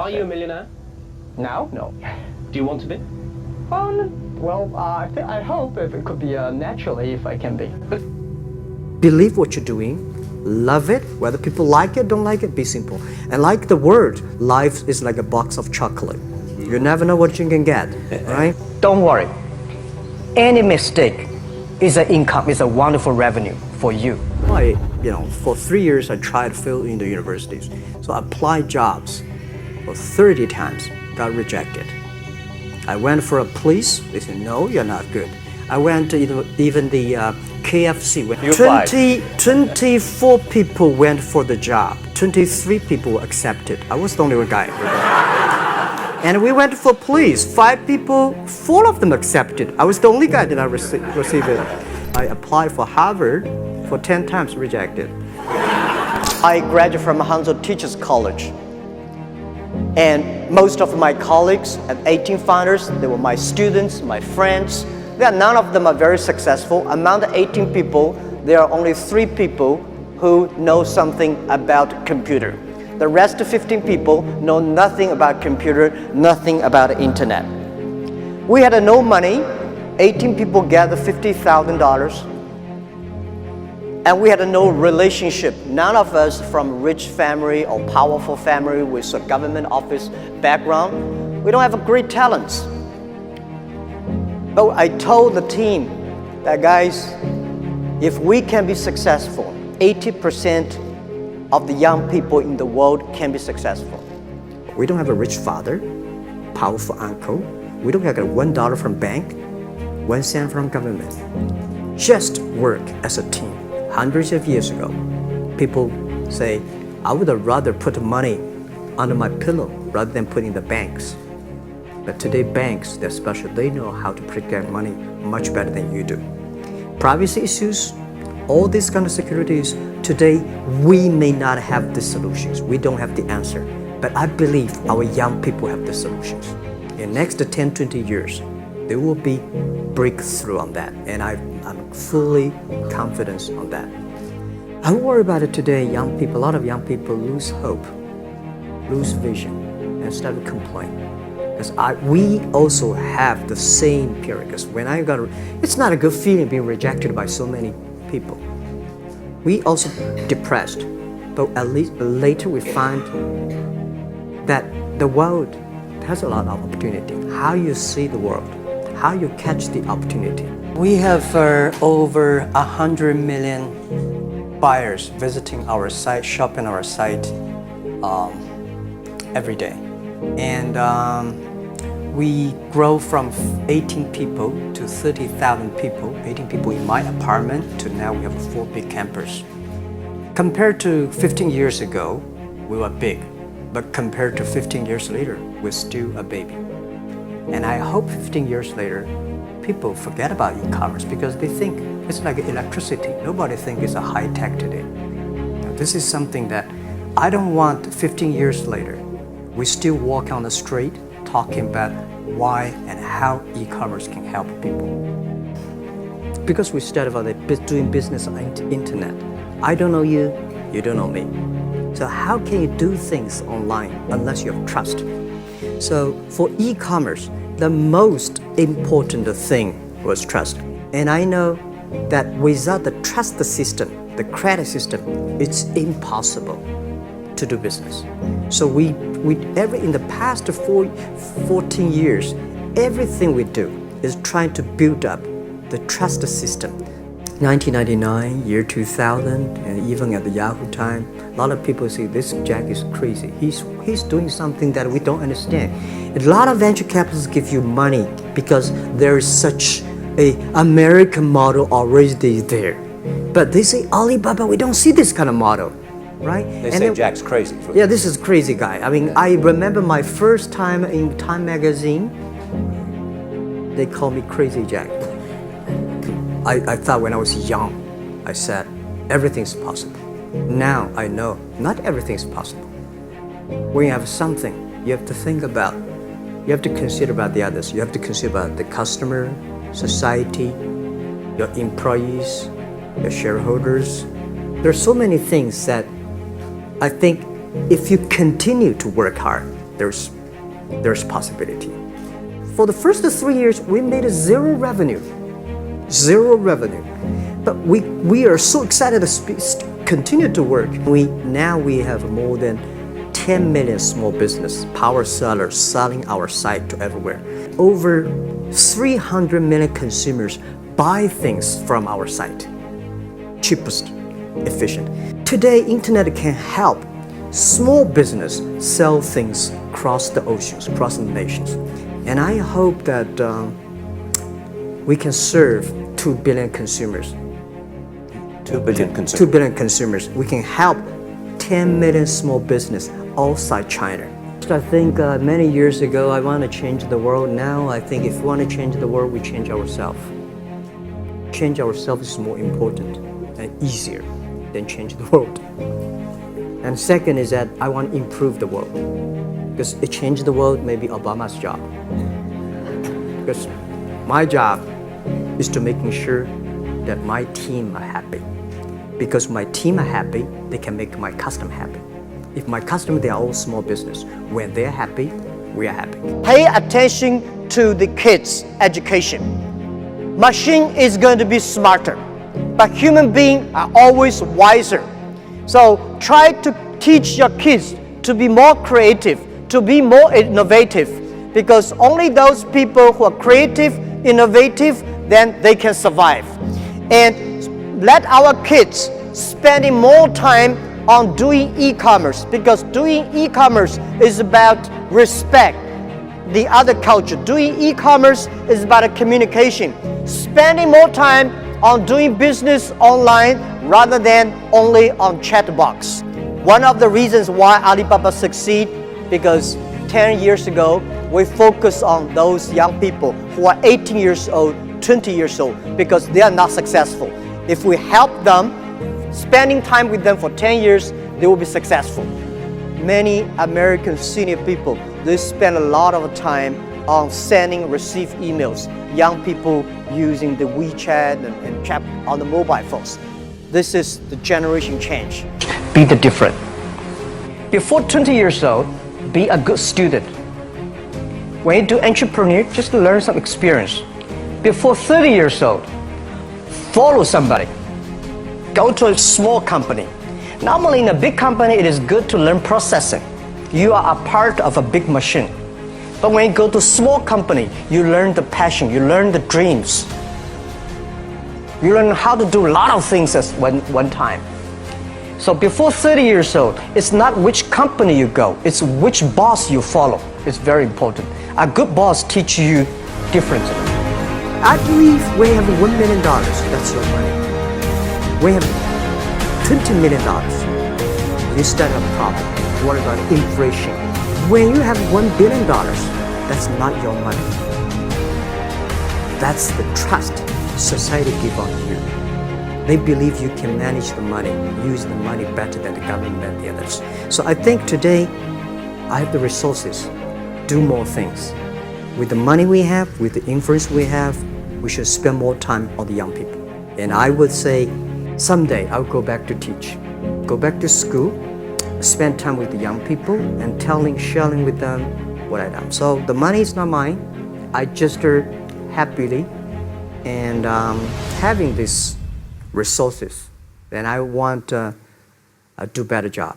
Are you a millionaire? Now? No. Do you want to be? I hope if it could be naturally if I can be. Believe what you're doing, love it, whether people like it, don't like it, be simple. And like the word, life is like a box of chocolate. You never know what you can get, right? Don't worry. Any mistake is an income, is a wonderful revenue for you. For 3 years I tried to fill in the universities. So I applied jobs for 30 times, got rejected. I went for a police, they said, no, you're not good. I went to even the KFC. 24 people went for the job. 23 people were accepted. I was the only one guy. And we went for police. 5 people, 4 of them accepted. I was the only guy that I received it. I applied for Harvard for 10 times, rejected. I graduated from Hangzhou Teachers College. And most of my colleagues at 18 founders, they were my students, my friends. None of them are very successful. Among the 18 people, there are only 3 people who know something about computer. The rest of 15 people know nothing about computer, nothing about the internet. We had no money. 18 people gathered $50,000. And we had no relationship. None of us from rich family or powerful family with a government office background. We don't have great talents. But I told the team that, guys, if we can be successful, 80% of the young people in the world can be successful. We don't have a rich father, powerful uncle. We don't get $1 from bank, 1 cent from government. Just work as a team. Hundreds of years ago, people say, I would rather put money under my pillow rather than put in the banks. But today banks, they're special. They know how to protect money much better than you do. Privacy issues, all these kind of securities, today we may not have the solutions. We don't have the answer. But I believe our young people have the solutions. In the next 10, 20 years, there will be breakthrough on that. And I'm fully confident on that. I worry about it today. Young people, a lot of young people lose hope, lose vision, and start to complain. Because we also have the same period. Because when it's not a good feeling being rejected by so many people. We also depressed, but at least later we find that the world has a lot of opportunity. How you see the world, how you catch the opportunity. We have over 100 million buyers visiting our site, shopping our site every day. And we grow from 18 people to 30,000 people, 18 people in my apartment, to now we have 4 big campers. Compared to 15 years ago, we were big. But compared to 15 years later, we're still a baby. And I hope 15 years later, people forget about e-commerce because they think it's like electricity. Nobody thinks it's a high-tech today. Now, this is something that I don't want 15 years later. We still walk on the street talking about why and how e-commerce can help people. Because we started doing business on the internet. I don't know you, you don't know me. So how can you do things online unless you have trust? So for e-commerce, the most important thing was trust. And I know that without the trust system, the credit system, it's impossible to do business. So in the past 14 years, everything we do is trying to build up the trust system. 1999, year 2000, and even at the Yahoo time, a lot of people say this Jack is crazy. He's doing something that we don't understand. A lot of venture capitalists give you money because there is such a American model already there. But they say Alibaba, we don't see this kind of model, right? They say Jack's crazy. Yeah, this is crazy guy. I mean, I remember my first time in Time magazine, they called me Crazy Jack. I thought when I was young, I said, everything's possible. Now I know not everything's possible. When you have something, you have to think about, you have to consider about the others. You have to consider about the customer, society, your employees, your shareholders. There are so many things that I think if you continue to work hard, there's possibility. For the first 3 years, we made zero revenue. But we are so excited to continue to work. Now we have more than 10 million small business power sellers selling our site to everywhere. Over 300 million consumers buy things from our site. Cheapest, efficient. Today, internet can help small business sell things across the oceans, across the nations. And I hope that we can serve 2 billion consumers. 2 billion consumers. 2 billion consumers. We can help 10 million small business outside China. I think many years ago, I want to change the world. Now, I think if we want to change the world, we change ourselves. Change ourselves is more important and easier than change the world. And second is that I want to improve the world. Because it changed the world may be Obama's job. Because my job is to making sure that my team are happy. Because my team are happy, they can make my customer happy. If my customer, they are all small business. When they're happy, we are happy. Pay attention to the kids' education. Machine is going to be smarter, but human beings are always wiser. So try to teach your kids to be more creative, to be more innovative, because only those people who are creative, innovative, then they can survive. And let our kids spending more time on doing e-commerce, because doing e-commerce is about respect the other culture. Doing e-commerce is about a communication. Spending more time on doing business online rather than only on chat box. One of the reasons why Alibaba succeed, because 10 years ago we focus on those young people who are 18 years old, 20 years old, because they are not successful. If we help them, spending time with them for 10 years, they will be successful. Many American senior people, they spend a lot of time on sending, receive emails. Young people using the WeChat and chat on the mobile phones. This is the generation change. Be the different. Before 20 years old, be a good student. When you do entrepreneur, just learn some experience. Before 30 years old, follow somebody. Go to a small company. Normally in a big company, it is good to learn processing. You are a part of a big machine. But when you go to a small company, you learn the passion, you learn the dreams. You learn how to do a lot of things at one time. So before 30 years old, it's not which company you go, it's which boss you follow. It's very important. A good boss teaches you differently. I believe we have $1 million, that's your money. We have $20 million. You start a problem. What about inflation? When you have $1 billion, that's not your money. That's the trust society gives on you. They believe you can manage the money, use the money better than the government and the others. So I think today, I have the resources, do more things. With the money we have, with the influence we have, we should spend more time on the young people. And I would say, someday I'll go back to teach, go back to school, spend time with the young people and sharing with them what I've done. So the money is not mine. I just happily and having these resources, then I want to do a better job.